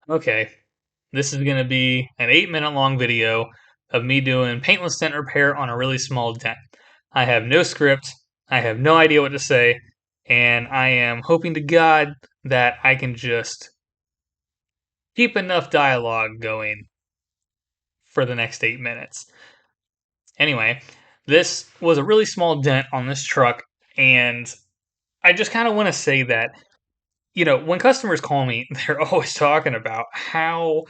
Okay, this is going to be an 8 minute long video of me doing paintless dent repair on a really small dent. I have no script, I have no idea what to say, and I am hoping to God that I can just keep enough dialogue going for the next 8 minutes. Anyway, this was a really small dent on this truck, and I just kind of want to say that when customers call me, they're always talking about how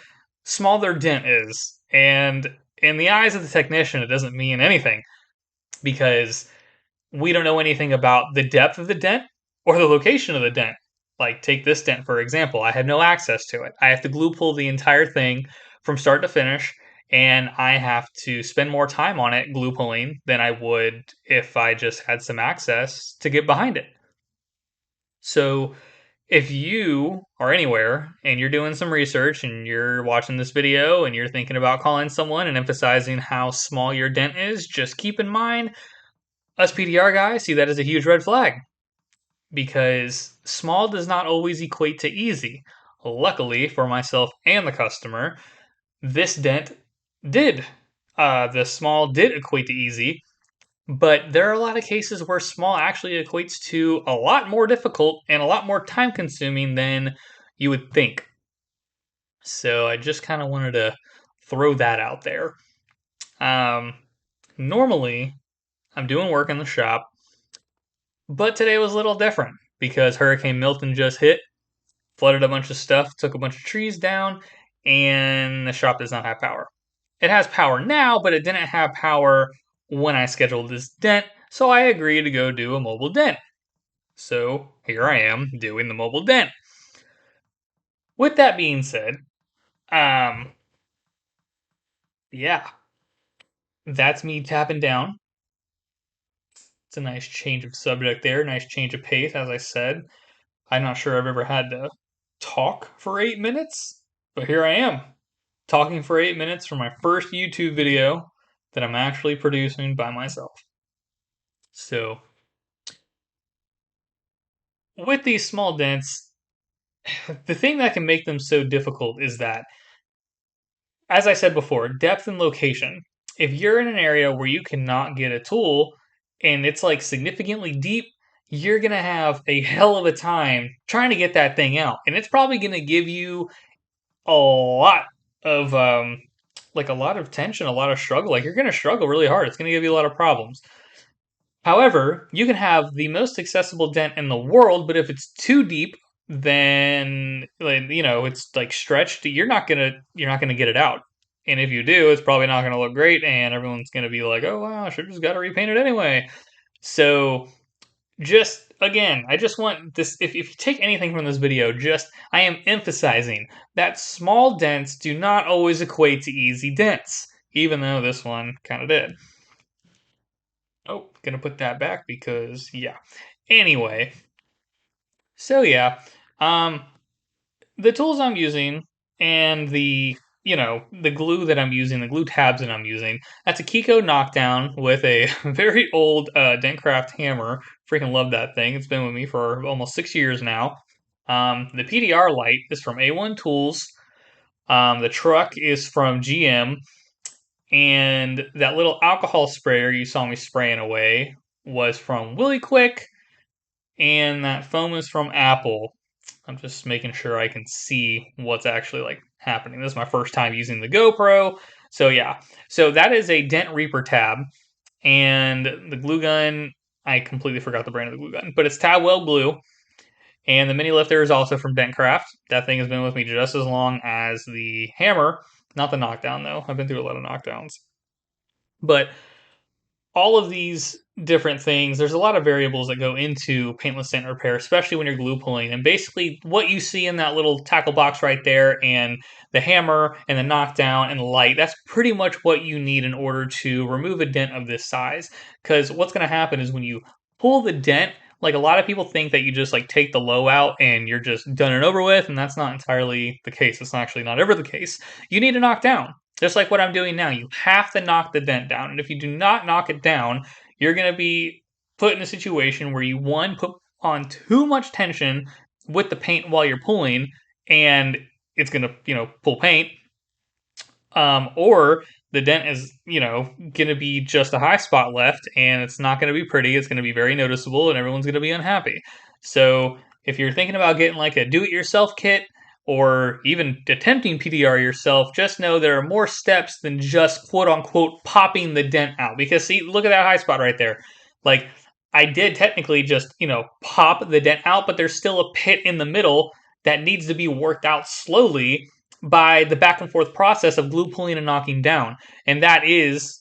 small their dent is. And in the eyes of the technician, it doesn't mean anything because we don't know anything about the depth of the dent or the location of the dent. Like, take this dent, for example. I have no access to it. I have to glue pull the entire thing from start to finish, and I have to spend more time on it glue pulling than I would if I just had some access to get behind it. So, if you are anywhere and you're doing some research and you're watching this video and you're thinking about calling someone and emphasizing how small your dent is, just keep in mind us PDR guys see that as a huge red flag because small does not always equate to easy. Luckily for myself and the customer, this dent did. The small did equate to easy, but there are a lot of cases where small actually equates to a lot more difficult and a lot more time consuming than you would think. So I just kind of wanted to throw that out there. Um, Normally, I'm doing work in the shop, but today was a little different because Hurricane Milton just hit, flooded a bunch of stuff, took a bunch of trees down, and the shop does not have power. It has power now, but it didn't have power when I scheduled this dent, so I agreed to go do a mobile dent. So here I am doing the mobile dent. With that being said, um, yeah, that's me tapping down. It's a nice change of subject there, nice change of pace, as I said. I'm not sure I've ever had to talk for 8 minutes, but here I am, talking for 8 minutes for my first YouTube video that I'm actually producing by myself. So, with these small dents, the thing that can make them so difficult is that, as I said before, depth and location. If you're in an area where you cannot get a tool and it's like significantly deep, you're going to have a hell of a time trying to get that thing out. And it's probably going to give you a lot of like a lot of tension, a lot of struggle. Like, you're going to struggle really hard. It's going to give you a lot of problems. However, you can have the most accessible dent in the world, but if it's too deep, then it's like stretched. You're not gonna get it out. And if you do, it's probably not gonna look great, and everyone's gonna be like, "Oh wow, I should have just got to repaint it anyway." So just again, I just want this. If you take anything from this video, just I am emphasizing that small dents do not always equate to easy dents, even though this one kind of did. Oh, gonna put that back because yeah. Anyway, so yeah, um, the tools I'm using and the glue that I'm using, the glue tabs that I'm using. That's a Kiko knockdown with a very old Dentcraft hammer. Freaking love that thing. It's been with me for almost 6 years now. The PDR light is from A1 Tools. The truck is from GM, and that little alcohol sprayer you saw me spraying away was from Willy Quick, and that foam is from Apple. I'm just making sure I can see what's actually like happening. This is my first time using the GoPro. So yeah. So that is a Dent Reaper tab. And the glue gun, I completely forgot the brand of the glue gun, but it's tab weld glue. And the mini lifter is also from Dentcraft. That thing has been with me just as long as the hammer. Not the knockdown though. I've been through a lot of knockdowns. But all of these different things, there's a lot of variables that go into paintless dent repair, especially when you're glue pulling. And basically, what you see in that little tackle box right there, and the hammer, and the knockdown, and the light, that's pretty much what you need in order to remove a dent of this size. Because what's going to happen is when you pull the dent, like a lot of people think that you just like take the low out and you're just done and over with, and that's not entirely the case. It's actually not ever the case. You need to knock down. Just like what I'm doing now, you have to knock the dent down. And if you do not knock it down, you're going to be put in a situation where you, one, put on too much tension with the paint while you're pulling, and it's going to, pull paint. Or the dent is, going to be just a high spot left and it's not going to be pretty. It's going to be very noticeable and everyone's going to be unhappy. So if you're thinking about getting like a do-it-yourself kit or even attempting PDR yourself, just know there are more steps than just quote unquote popping the dent out. Because see, look at that high spot right there. Like I did technically just, pop the dent out, but there's still a pit in the middle that needs to be worked out slowly by the back and forth process of glue pulling and knocking down. And that is,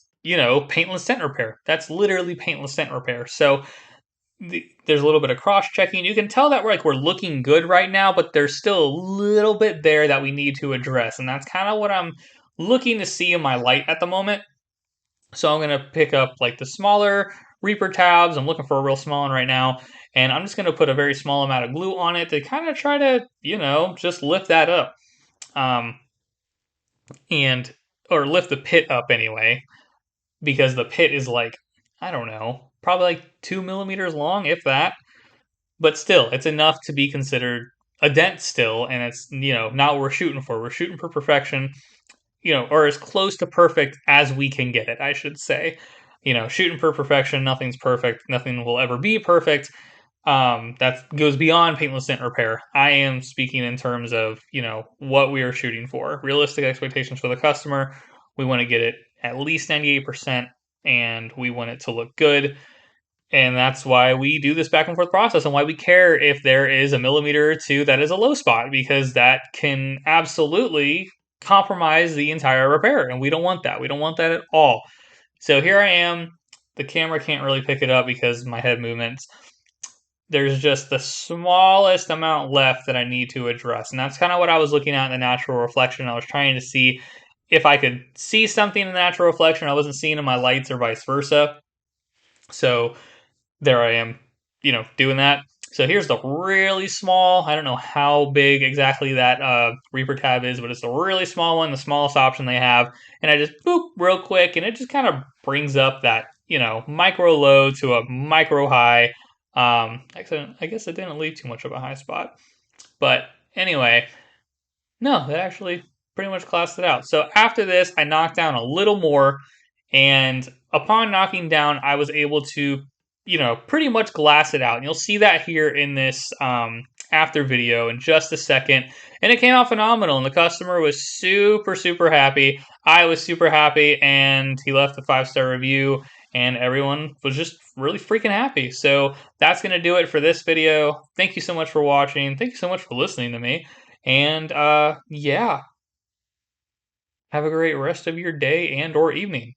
paintless dent repair. That's literally paintless dent repair. So there's a little bit of cross checking. You can tell that we're looking good right now, but there's still a little bit there that we need to address. And that's kind of what I'm looking to see in my light at the moment. So I'm going to pick up like the smaller Reaper tabs. I'm looking for a real small one right now. And I'm just going to put a very small amount of glue on it to kind of try to, just lift that up. Um, and or lift the pit up anyway, because the pit is like, I don't know, probably like 2 millimeters long, if that. But still, it's enough to be considered a dent still, and it's not what we're shooting for. We're shooting for perfection, or as close to perfect as we can get it, I should say. Shooting for perfection, nothing's perfect, nothing will ever be perfect. That goes beyond paintless dent repair. I am speaking in terms of, what we are shooting for. Realistic expectations for the customer. We want to get it at least 98%, and we want it to look good. And that's why we do this back and forth process and why we care if there is a millimeter or two that is a low spot, because that can absolutely compromise the entire repair. And we don't want that. We don't want that at all. So here I am. The camera can't really pick it up because my head movements. There's just the smallest amount left that I need to address. And that's kind of what I was looking at in the natural reflection. I was trying to see if I could see something in the natural reflection I wasn't seeing in my lights or vice versa. So there I am, doing that. So here's the really small, I don't know how big exactly that Reaper tab is, but it's a really small one, the smallest option they have. And I just boop real quick, and it just kind of brings up that, micro low to a micro high. Actually, I guess it didn't leave too much of a high spot. But anyway, no, that actually pretty much classed it out. So after this, I knocked down a little more, and upon knocking down, I was able to, pretty much glass it out. And you'll see that here in this after video in just a second. And it came out phenomenal, and the customer was super, super happy. I was super happy, and he left a 5-star review, and everyone was just really freaking happy. So that's going to do it for this video. Thank you so much for watching. Thank you so much for listening to me. And yeah, have a great rest of your day and or evening.